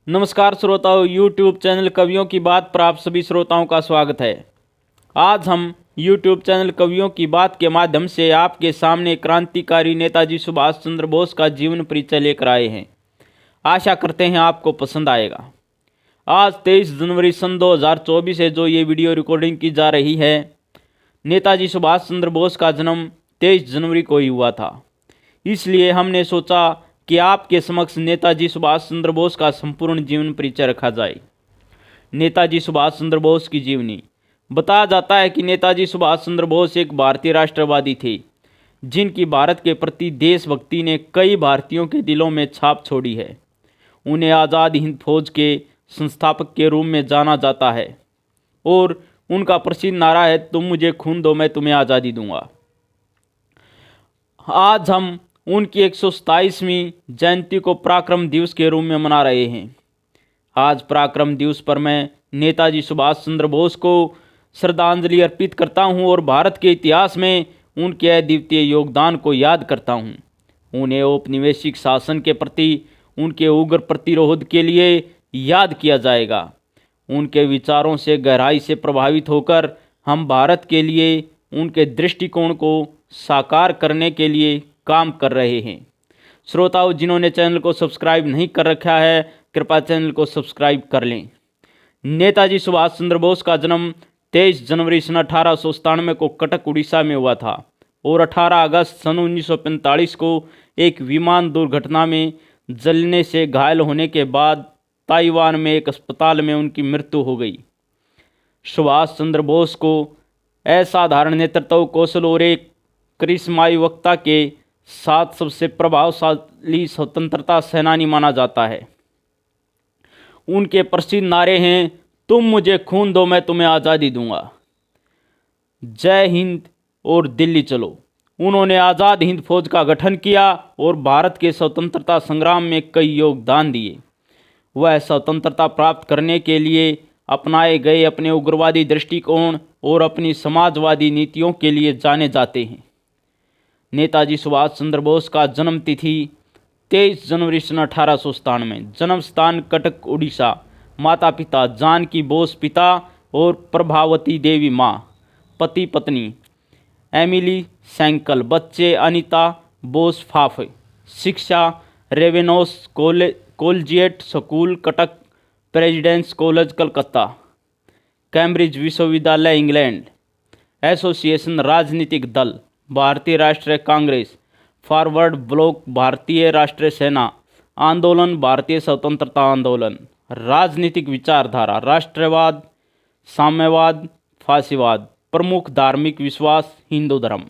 नमस्कार श्रोताओं, YouTube channel कवियों की बात पर आप सभी श्रोताओं का स्वागत है। आज हम YouTube चैनल कवियों की बात के माध्यम से आपके सामने क्रांतिकारी नेताजी सुभाष चंद्र बोस का जीवन परिचय लेकर आए हैं। आशा करते हैं आपको पसंद आएगा। आज 23 जनवरी सन 2024 है जो ये वीडियो रिकॉर्डिंग की जा रही है। नेताजी सुभाष चंद्र बोस का जन्म 23 जनवरी को ही हुआ था, इसलिए हमने सोचा कि आपके समक्ष नेताजी सुभाष चंद्र बोस का संपूर्ण जीवन परिचय रखा जाए। नेताजी सुभाष चंद्र बोस की जीवनी। बताया जाता है कि नेताजी सुभाष चंद्र बोस एक भारतीय राष्ट्रवादी थे, जिनकी भारत के प्रति देशभक्ति ने कई भारतीयों के दिलों में छाप छोड़ी है। उन्हें आज़ाद हिंद फौज के संस्थापक के रूप में जाना जाता है और उनका प्रसिद्ध नारा है, तुम मुझे खून दो मैं तुम्हें आज़ादी दूंगा। आज हम उनकी 127वीं जयंती को पराक्रम दिवस के रूप में मना रहे हैं। आज पराक्रम दिवस पर मैं नेताजी सुभाष चंद्र बोस को श्रद्धांजलि अर्पित करता हूं और भारत के इतिहास में उनके अद्वितीय योगदान को याद करता हूं। उन्हें औपनिवेशिक शासन के प्रति उनके उग्र प्रतिरोध के लिए याद किया जाएगा। उनके विचारों से गहराई से प्रभावित होकर हम भारत के लिए उनके दृष्टिकोण को साकार करने के लिए काम कर रहे हैं। श्रोताओं, जिन्होंने चैनल को सब्सक्राइब नहीं कर रखा है, कृपया चैनल को सब्सक्राइब कर लें। नेताजी सुभाष चंद्र बोस का जन्म 23 जनवरी सन 1897 को कटक उड़ीसा में हुआ था और 18 अगस्त सन 1945 को एक विमान दुर्घटना में जलने से घायल होने के बाद ताइवान में एक अस्पताल में उनकी मृत्यु हो गई। सुभाष चंद्र बोस को असाधारण नेतृत्व कौशल और एक करिश्माई वक्ता के साथ सबसे प्रभावशाली स्वतंत्रता सेनानी माना जाता है। उनके प्रसिद्ध नारे हैं, तुम मुझे खून दो मैं तुम्हें आज़ादी दूंगा, जय हिंद और दिल्ली चलो। उन्होंने आज़ाद हिंद फौज का गठन किया और भारत के स्वतंत्रता संग्राम में कई योगदान दिए। वह स्वतंत्रता प्राप्त करने के लिए अपनाए गए अपने उग्रवादी दृष्टिकोण और अपनी समाजवादी नीतियों के लिए जाने जाते हैं। नेताजी सुभाष चंद्र बोस का जन्म तिथि 23 जनवरी सन 1897। जन्म स्थान कटक उड़ीसा। माता पिता जानकी बोस पिता और प्रभावती देवी माँ। पति पत्नी एमिली सैंकल। बच्चे अनीता बोस फाफे। शिक्षा Ravenshaw collegiate school Cuttack, presidency college Calcutta, Cambridge विश्वविद्यालय इंग्लैंड। एसोसिएशन राजनीतिक दल भारतीय राष्ट्रीय कांग्रेस, फॉरवर्ड ब्लॉक भारतीय राष्ट्रीय सेना, आंदोलन भारतीय स्वतंत्रता आंदोलन। राजनीतिक विचारधारा राष्ट्रवाद, साम्यवाद, फासीवाद। प्रमुख धार्मिक विश्वास हिंदू धर्म।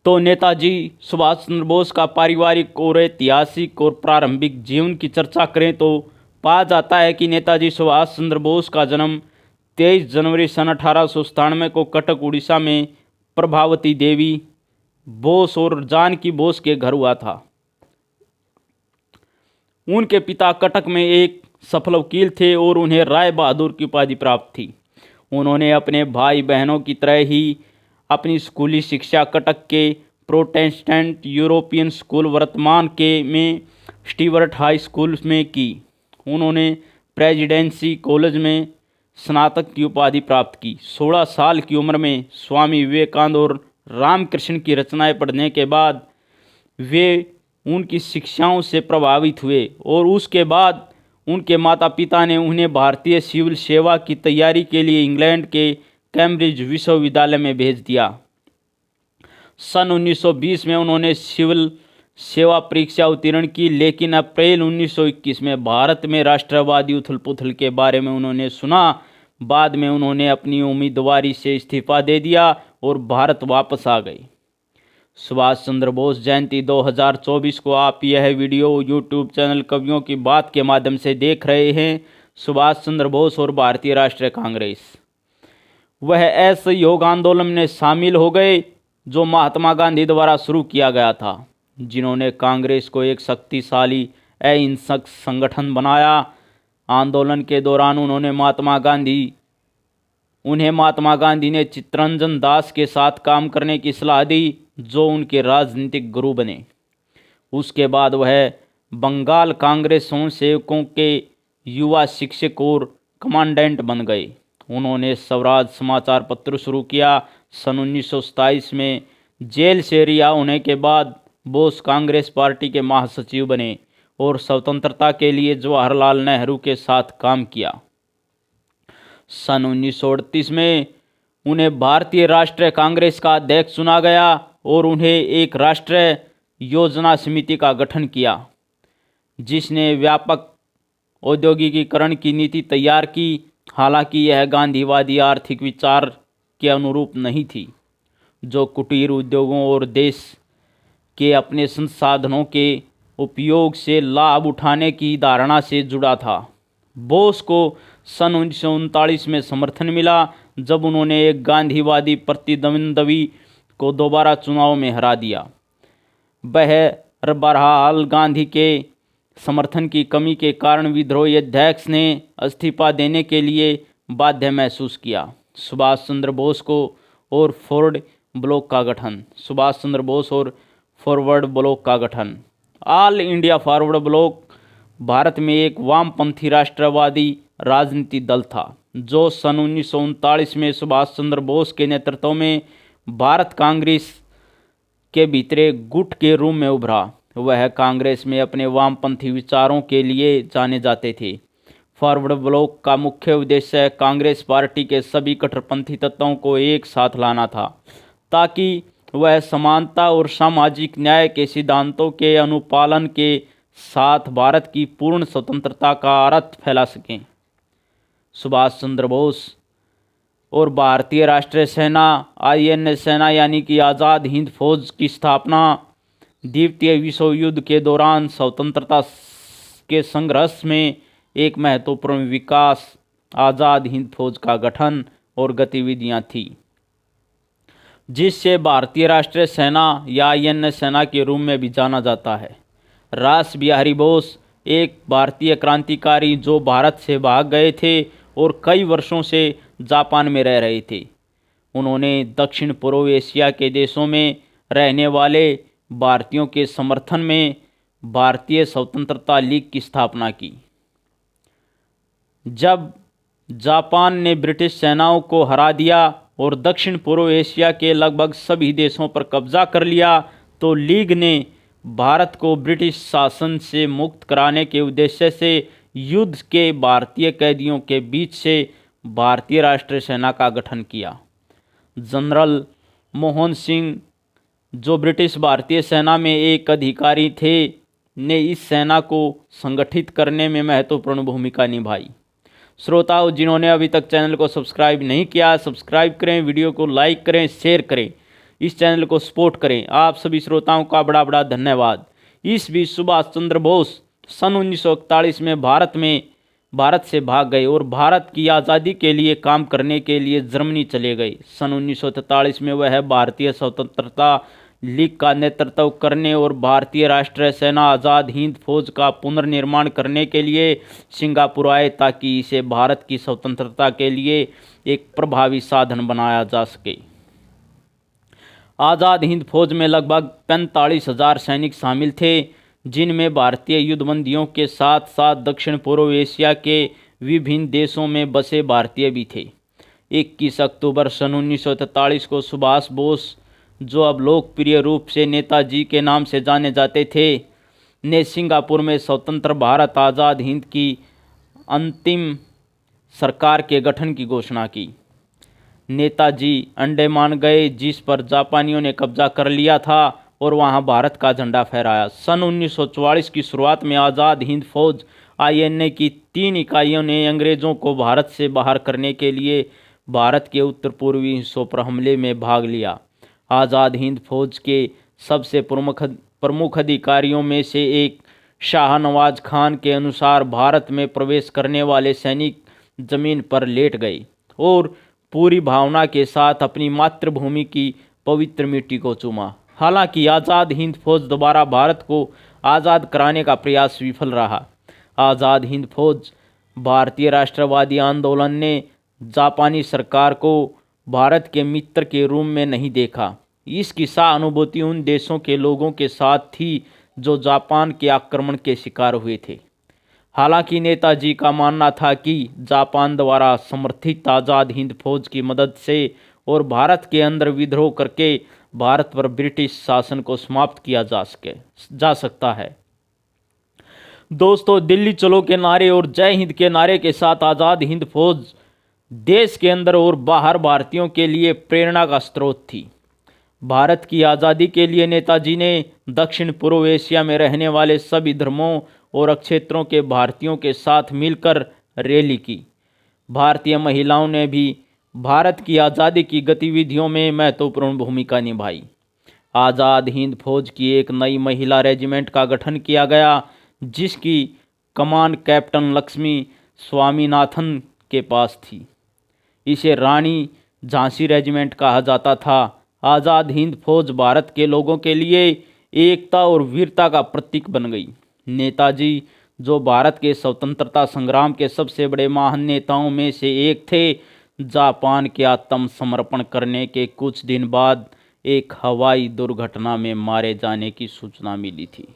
तो नेताजी सुभाष चंद्र बोस का पारिवारिक और ऐतिहासिक और प्रारंभिक जीवन की चर्चा करें तो पाया जाता है कि नेताजी सुभाष चंद्र बोस का जन्म 23 जनवरी सन 1897 को कटक उड़ीसा में प्रभावती देवी बोस और जानकी बोस के घर हुआ था। उनके पिता कटक में एक सफल वकील थे और उन्हें राय बहादुर की उपाधि प्राप्त थी। उन्होंने अपने भाई बहनों की तरह ही अपनी स्कूली शिक्षा कटक के प्रोटेस्टेंट यूरोपियन स्कूल वर्तमान के में स्टीवर्ट हाई स्कूल में की। उन्होंने प्रेसिडेंसी कॉलेज में स्नातक की उपाधि प्राप्त की। 16 साल की उम्र में स्वामी विवेकानंद और रामकृष्ण की रचनाएं पढ़ने के बाद वे उनकी शिक्षाओं से प्रभावित हुए और उसके बाद उनके माता पिता ने उन्हें भारतीय सिविल सेवा की तैयारी के लिए इंग्लैंड के कैम्ब्रिज विश्वविद्यालय में भेज दिया। सन 1920 में उन्होंने सिविल सेवा परीक्षा उत्तीर्ण की, लेकिन अप्रैल 1921 में भारत में राष्ट्रवादी उथल पुथल के बारे में उन्होंने सुना। बाद में उन्होंने अपनी उम्मीदवारी से इस्तीफा दे दिया और भारत वापस आ गए। सुभाष चंद्र बोस जयंती 2024 को आप यह वीडियो यूट्यूब चैनल कवियों की बात के माध्यम से देख रहे हैं। सुभाष चंद्र बोस और भारतीय राष्ट्रीय कांग्रेस। वह असहयोग आंदोलन में शामिल हो गए जो महात्मा गांधी द्वारा शुरू किया गया था, जिन्होंने कांग्रेस को एक शक्तिशाली अहिंसक संगठन बनाया। आंदोलन के दौरान उन्हें महात्मा गांधी ने चित्तरंजन दास के साथ काम करने की सलाह दी, जो उनके राजनीतिक गुरु बने। उसके बाद वह बंगाल कांग्रेस स्वयंसेवकों के युवा शिक्षक और कमांडेंट बन गए। उन्होंने स्वराज समाचार पत्र शुरू किया। सन 1927 में जेल से रिहा होने के बाद बोस कांग्रेस पार्टी के महासचिव बने और स्वतंत्रता के लिए जवाहरलाल नेहरू के साथ काम किया। सन 1938 में उन्हें भारतीय राष्ट्रीय कांग्रेस का अध्यक्ष चुना गया और उन्हें एक राष्ट्रीय योजना समिति का गठन किया, जिसने व्यापक औद्योगिकीकरण की नीति तैयार की। हालांकि यह गांधीवादी आर्थिक विचार के अनुरूप नहीं थी, जो कुटीर उद्योगों और देश के अपने संसाधनों के उपयोग से लाभ उठाने की धारणा से जुड़ा था। बोस को सन 1939 में समर्थन मिला, जब उन्होंने एक गांधीवादी प्रतिद्वंद्वी को दोबारा चुनाव में हरा दिया। बहरहाल गांधी के समर्थन की कमी के कारण विद्रोही अध्यक्ष ने इस्तीफा देने के लिए बाध्य महसूस किया। सुभाष चंद्र बोस को और फॉरवर्ड ब्लॉक का गठन। सुभाष चंद्र बोस और फॉरवर्ड ब्लॉक का गठन। All India forward block Bharat में एक वामपंथी राष्ट्रवादी राजनीतिक दल था, जो सन 1939 में सुभाष चंद्र बोस के नेतृत्व में भारत कांग्रेस के भीतरे गुट के रूप में उभरा। वह कांग्रेस में अपने वामपंथी विचारों के लिए जाने जाते थे। फॉरवर्ड ब्लॉक का मुख्य उद्देश्य कांग्रेस पार्टी के सभी कट्टरपंथी तत्वों को एक साथ लाना था, ताकि वह समानता और सामाजिक न्याय के सिद्धांतों के अनुपालन के साथ भारत की पूर्ण स्वतंत्रता का अर्थ फैला सकें। सुभाष चंद्र बोस और भारतीय राष्ट्रीय सेना INA सेना यानी कि आज़ाद हिंद फौज की स्थापना द्वितीय विश्व युद्ध के दौरान स्वतंत्रता के संघर्ष में एक महत्वपूर्ण विकास आज़ाद हिंद फौज का गठन और गतिविधियां थी, जिससे भारतीय राष्ट्रीय सेना या INA सेना के रूप में भी जाना जाता है। रास बिहारी बोस एक भारतीय क्रांतिकारी जो भारत से भाग गए थे और कई वर्षों से जापान में रह रहे थे। उन्होंने दक्षिण पूर्व एशिया के देशों में रहने वाले भारतीयों के समर्थन में भारतीय स्वतंत्रता लीग की स्थापना की। जब जापान ने ब्रिटिश सेनाओं को हरा दिया और दक्षिण पूर्व एशिया के लगभग सभी देशों पर कब्जा कर लिया, तो लीग ने भारत को ब्रिटिश शासन से मुक्त कराने के उद्देश्य से युद्ध के भारतीय कैदियों के बीच से भारतीय राष्ट्रीय सेना का गठन किया। जनरल मोहन सिंह, जो ब्रिटिश भारतीय सेना में एक अधिकारी थे, ने इस सेना को संगठित करने में महत्वपूर्ण भूमिका निभाई। श्रोताओं, जिन्होंने अभी तक चैनल को सब्सक्राइब नहीं किया, सब्सक्राइब करें, वीडियो को लाइक करें, शेयर करें, इस चैनल को सपोर्ट करें। आप सभी श्रोताओं का बड़ा बड़ा धन्यवाद। इस बीच सुभाष चंद्र बोस सन 1941 में भारत से भाग गए और भारत की आज़ादी के लिए काम करने के लिए जर्मनी चले गए। सन 1943 में वह भारतीय स्वतंत्रता लीग का नेतृत्व करने और भारतीय राष्ट्रीय सेना आज़ाद हिंद फौज का पुनर्निर्माण करने के लिए सिंगापुर आए, ताकि इसे भारत की स्वतंत्रता के लिए एक प्रभावी साधन बनाया जा सके। आज़ाद हिंद फौज में लगभग 45,000 सैनिक शामिल थे, जिनमें भारतीय युद्धबंदियों के साथ साथ दक्षिण पूर्व एशिया के विभिन्न देशों में बसे भारतीय भी थे। 21 अक्टूबर सन 1943 को सुभाष बोस, जो अब लोकप्रिय रूप से नेताजी के नाम से जाने जाते थे, ने सिंगापुर में स्वतंत्र भारत आज़ाद हिंद की अंतिम सरकार के गठन की घोषणा की। नेताजी अंडमान गए, जिस पर जापानियों ने कब्जा कर लिया था, और वहां भारत का झंडा फहराया। सन 1944 की शुरुआत में आज़ाद हिंद फौज INA की 3 इकाइयों ने अंग्रेज़ों को भारत से बाहर करने के लिए भारत के उत्तर पूर्वी हिस्सों पर हमले में भाग लिया। आज़ाद हिंद फौज के सबसे प्रमुख अधिकारियों में से एक शाहनवाज खान के अनुसार भारत में प्रवेश करने वाले सैनिक जमीन पर लेट गए और पूरी भावना के साथ अपनी मातृभूमि की पवित्र मिट्टी को चूमा। हालांकि आज़ाद हिंद फौज दोबारा भारत को आज़ाद कराने का प्रयास विफल रहा। आज़ाद हिंद फौज भारतीय राष्ट्रवादी आंदोलन ने जापानी सरकार को भारत के मित्र के रूप में नहीं देखा। इसकी सहानुभूति उन देशों के लोगों के साथ थी जो जापान के आक्रमण के शिकार हुए थे। हालांकि नेताजी का मानना था कि जापान द्वारा समर्थित आज़ाद हिंद फौज की मदद से और भारत के अंदर विद्रोह करके भारत पर ब्रिटिश शासन को समाप्त किया जा सकता है। दोस्तों, दिल्ली चलो के नारे और जय हिंद के नारे के साथ आज़ाद हिंद फौज देश के अंदर और बाहर भारतीयों के लिए प्रेरणा का स्रोत थी। भारत की आज़ादी के लिए नेताजी ने दक्षिण पूर्व एशिया में रहने वाले सभी धर्मों और क्षेत्रों के भारतीयों के साथ मिलकर रैली की। भारतीय महिलाओं ने भी भारत की आज़ादी की गतिविधियों में महत्वपूर्ण भूमिका निभाई। आज़ाद हिंद फौज की एक नई महिला रेजिमेंट का गठन किया गया, जिसकी कमान कैप्टन लक्ष्मी स्वामीनाथन के पास थी। इसे रानी झांसी रेजिमेंट कहा जाता था। आज़ाद हिंद फौज भारत के लोगों के लिए एकता और वीरता का प्रतीक बन गई। नेताजी, जो भारत के स्वतंत्रता संग्राम के सबसे बड़े महान नेताओं में से एक थे, जापान के आत्मसमर्पण करने के कुछ दिन बाद एक हवाई दुर्घटना में मारे जाने की सूचना मिली थी।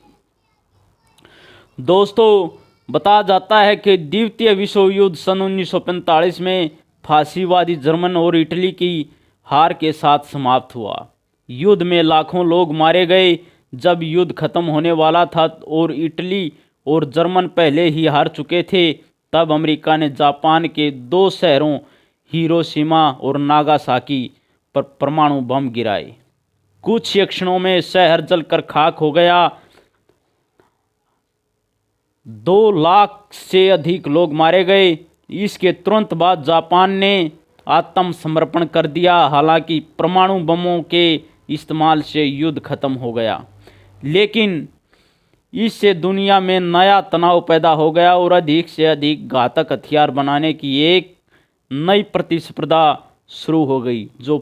दोस्तों, बताया जाता है कि द्वितीय विश्व युद्ध सन 1945 में फांसीवादी जर्मन और इटली की हार के साथ समाप्त हुआ। युद्ध में लाखों लोग मारे गए। जब युद्ध खत्म होने वाला था और इटली और जर्मन पहले ही हार चुके थे, तब अमेरिका ने जापान के 2 शहरों हिरोशिमा और नागासाकी पर परमाणु बम गिराए। कुछ ही क्षणों में शहर जलकर खाक हो गया। 2 लाख से अधिक लोग मारे गए। इसके तुरंत बाद जापान ने आत्मसमर्पण कर दिया। हालांकि परमाणु बमों के इस्तेमाल से युद्ध खत्म हो गया, लेकिन इससे दुनिया में नया तनाव पैदा हो गया और अधिक से अधिक घातक हथियार बनाने की एक नई प्रतिस्पर्धा शुरू हो गई, जो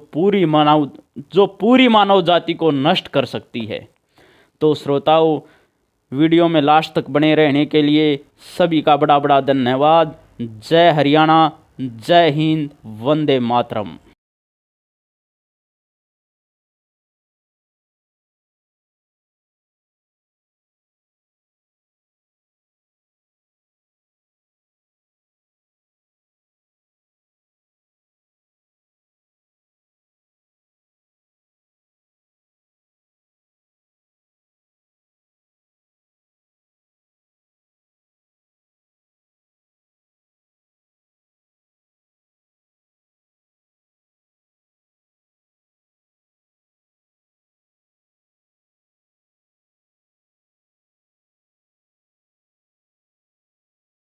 पूरी मानव जाति को नष्ट कर सकती है। तो श्रोताओं, वीडियो में लास्ट तक बने रहने के लिए सभी का बड़ा बड़ा धन्यवाद। जय हरियाणा, जय हिंद, वंदे मातरम।